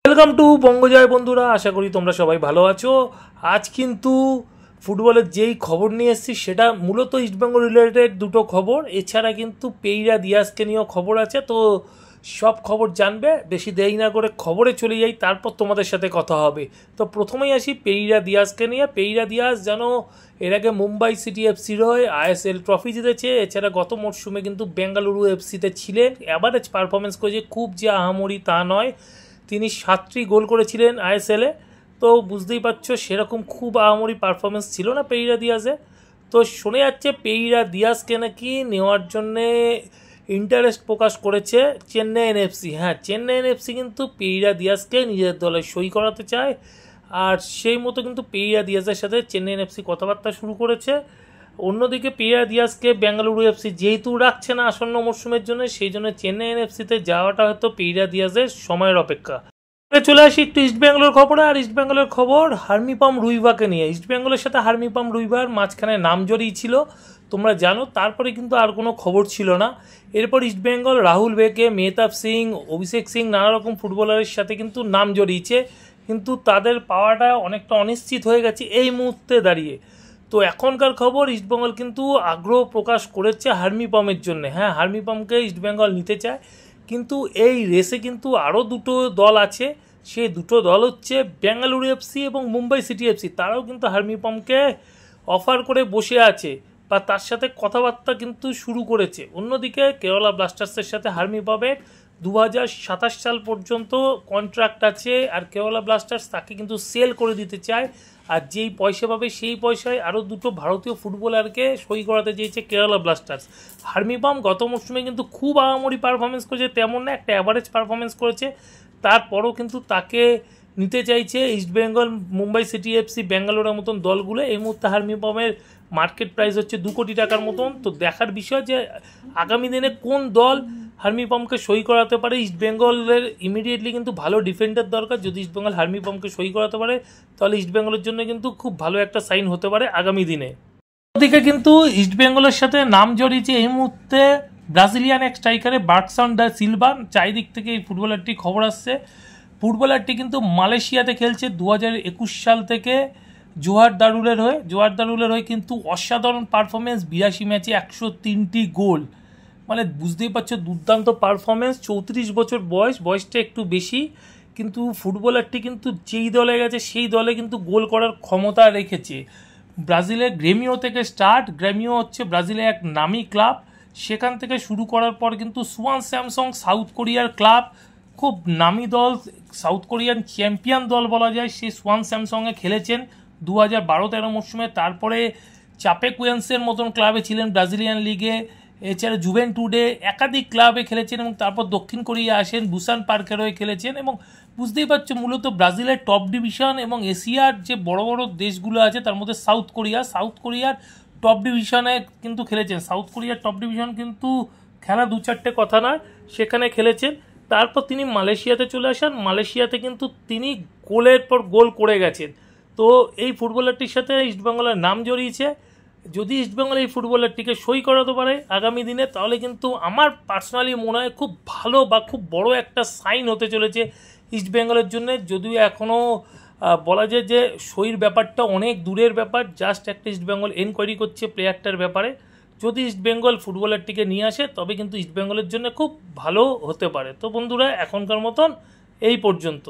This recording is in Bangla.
ওয়েলকাম টু বঙ্গজয় বন্ধুরা, আশা করি তোমরা সবাই ভালো আছো। আজ কিন্তু ফুটবলের যেই খবর নিয়ে এসেছি সেটা মূলত ইস্টবেঙ্গল রিলেটেড দুটো খবর, এছাড়া কিন্তু পেইরা দিয়াজকে নিয়েও খবর আছে। তো সব খবর জানবে, বেশি দেরি না করে খবরে চলে যাই, তারপর তোমাদের সাথে কথা হবে। তো প্রথমেই আসি পেইরা দিয়াজকে নিয়ে। পেইরা দিয়াজ যেন এর আগে মুম্বাই সিটি এফসির হয়ে আইএসএল ট্রফি জিতেছে, এছাড়া গত মরশুমে কিন্তু বেঙ্গালুরু এফসিতে ছিলেন, অ্যাভারেজ পারফরমেন্স করেছে, খুব যে আহামরি তা নয়। তিনি 7টি গোল করেছিলেন আইএসএলে, তো বুঝতেই পারছো সেরকম খুব আহামরি পারফরমেন্স ছিল না পেইরা দিয়াজে। তো শোনা যাচ্ছে পেইরা দিয়াজকে নাকি নেওয়ার জন্যে ইন্টারেস্ট প্রকাশ করেছে চেন্নাই এনএফসি। হ্যাঁ, চেন্নাই এনএফসি কিন্তু পেইরা দিয়াজকে নিজের দলে সই করাতে চায়, আর সেই মতো কিন্তু পেইরা দিয়াজের সাথে চেন্নাই এনএফসি কথাবার্তা শুরু করেছে। অন্যদিকে পেইরা দিয়াজকে বেঙ্গালুরু এফসি যেহেতু রাখছে না আসন্ন মরশুমের জন্য, সেই জন্য চেন্নাই এনএফসিতে যাওয়াটা হয়তো পেইরা দিয়াজের সময়ের অপেক্ষা। চলে আসি একটু ইস্টবেঙ্গলের খবরে। আর ইস্টবেঙ্গলের খবর হার্মিপাম রুইভাকে নিয়ে। ইস্টবেঙ্গলের সাথে হার্মিপাম রুইভার মাঝখানে নাম জড়িয়েছিল, তোমরা জানো। তারপরে কিন্তু আর কোনো খবর ছিল না। এরপর ইস্টবেঙ্গল রাহুল বেকে, মেহতাব সিং, অভিষেক সিং নানা রকম ফুটবলারের সাথে কিন্তু নাম জড়িয়েছে, কিন্তু তাদের পাওয়াটা অনেকটা অনিশ্চিত হয়ে গেছে এই মুহূর্তে দাঁড়িয়ে। তো এখনকার খবর ইস্টবেঙ্গল কিন্তু আগ্রহ প্রকাশ করেছে হার্মিপামের জন্য। হ্যাঁ, হার্মিপামকে ইস্টবেঙ্গল নিতে চায়, কিন্তু এই রেসে কিন্তু আরও দুটো দল আছে। সেই দুটো দল হচ্ছে বেঙ্গালুরু এফসি এবং মুম্বাই সিটি এফসি। তারাও কিন্তু হার্মিপামকে অফার করে বসে আছে বা তার সাথে কথাবার্তা কিন্তু শুরু করেছে। অন্যদিকে কেরালা ব্লাস্টার্সের সাথে হার্মিপামের 2027 সাল পর্যন্ত কন্ট্রাক্ট আছে, আর কেরালা ব্লাস্টার্স তাকে কিন্তু সেল করে দিতে চায়। আর যেই পয়সা পাবে সেই পয়সায় আরও দুটো ভারতীয় ফুটবলারকে সই করাতে চেয়েছে কেরালা ব্লাস্টার্স। হার্মিপাম গত মরশুমে কিন্তু খুব আহামরি পারফরমেন্স করেছে তেমন না, একটা অ্যাভারেজ পারফরমেন্স করেছে। তারপরও কিন্তু তাকে নিতে চাইছে ইস্টবেঙ্গল, মুম্বাই সিটি এফসি, বেঙ্গালুরুর মতন দলগুলো। এই মুহূর্তে হার্মিপামের মার্কেট প্রাইস হচ্ছে 2 কোটি টাকার মতন। তো দেখার বিষয় যে আগামী দিনে কোন দল হার্মিপামকে সই করাতে পারে। ইস্টবেঙ্গলের ইমিডিয়েটলি কিন্তু ভালো ডিফেন্ডার দরকার। যদি ইস্টবেঙ্গল হার্মিপামকে সই করাতে পারে তাহলে ইস্টবেঙ্গলের জন্য কিন্তু খুব ভালো একটা সাইন হতে পারে আগামী দিনে। ওদিকে কিন্তু ইস্টবেঙ্গলের সাথে নাম জড়িয়েছে এই মুহূর্তে ব্রাজিলিয়ান এক স্ট্রাইকারে বার্কসন ডা সিলভা। চারিদিক থেকে এই ফুটবলারটি খবর আসছে। ফুটবলারটি কিন্তু মালয়েশিয়াতে খেলছে 2021 সাল থেকে জোহার দারুলের হয়ে কিন্তু অসাধারণ পারফরমেন্স, 82 ম্যাচে 103টি গোল। মানে বুঝতেই পারছো দুর্দান্ত পারফরমেন্স। 34 বছর বয়সটা একটু বেশি, কিন্তু ফুটবলারটি কিন্তু যেই দলে গেছে সেই দলে কিন্তু গোল করার ক্ষমতা রেখেছে। ব্রাজিলের গ্রেমিও থেকে স্টার্ট। গ্রেমিও হচ্ছে ব্রাজিলের এক নামি ক্লাব, সেখান থেকে শুরু করার পর কিন্তু সুয়ান স্যামসং সাউথ কোরিয়ার ক্লাব, খুব নামি দল, সাউথ কোরিয়ান চ্যাম্পিয়ন দল বলা যায়, সেই সুয়ান স্যামসংয়ে খেলেছেন 2012-13 মরশুমে। তারপরে চাপেকুয়েন্সের মতন ক্লাবে ছিলেন ব্রাজিলিয়ান লিগে, এছাড়া জুভেন্টুডে একাধিক ক্লাবে খেলেছেন, এবং তারপর দক্ষিণ কোরিয়া আসেন, বুসান পার্কের হয়ে খেলেছেন। এবং বুঝতেই পারছো মূলত ব্রাজিলের টপ ডিভিশন এবং এশিয়ার যে বড় বড় দেশগুলো আছে তার মধ্যে সাউথ কোরিয়ার টপ ডিভিশনে কিন্তু খেলেছেন। সাউথ কোরিয়ার টপ ডিভিশন কিন্তু খেলা 2-4টে কথা নয়, সেখানে খেলেছেন। তারপর তিনি মালয়েশিয়াতে চলে আসেন। মালয়েশিয়াতে কিন্তু তিনি গোলের পর গোল করে গেছেন। তো এই ফুটবলারটির সাথে ইস্টবেঙ্গলের নাম জড়িয়েছে। যদি ইস্টবেঙ্গল এই ফুটবলারটিকে সই করাতে পারে আগামী দিনে, তাহলে কিন্তু আমার পার্সোনালি মনে হয় খুব ভালো বা খুব বড় একটা সাইন হতে চলেছে ইস্টবেঙ্গলের জন্য। যদিও এখনও বলা যায় যে সইর ব্যাপারটা অনেক দূরের ব্যাপার, জাস্ট একটা ইস্টবেঙ্গল এনকোয়ারি করছে প্লেয়ারটার ব্যাপারে। যদি ইস্টবেঙ্গল ফুটবলারটিকে নিয়ে আসে তবে কিন্তু ইস্টবেঙ্গলের জন্য খুব ভালো হতে পারে। তো বন্ধুরা, এখনকার মতন এই পর্যন্ত।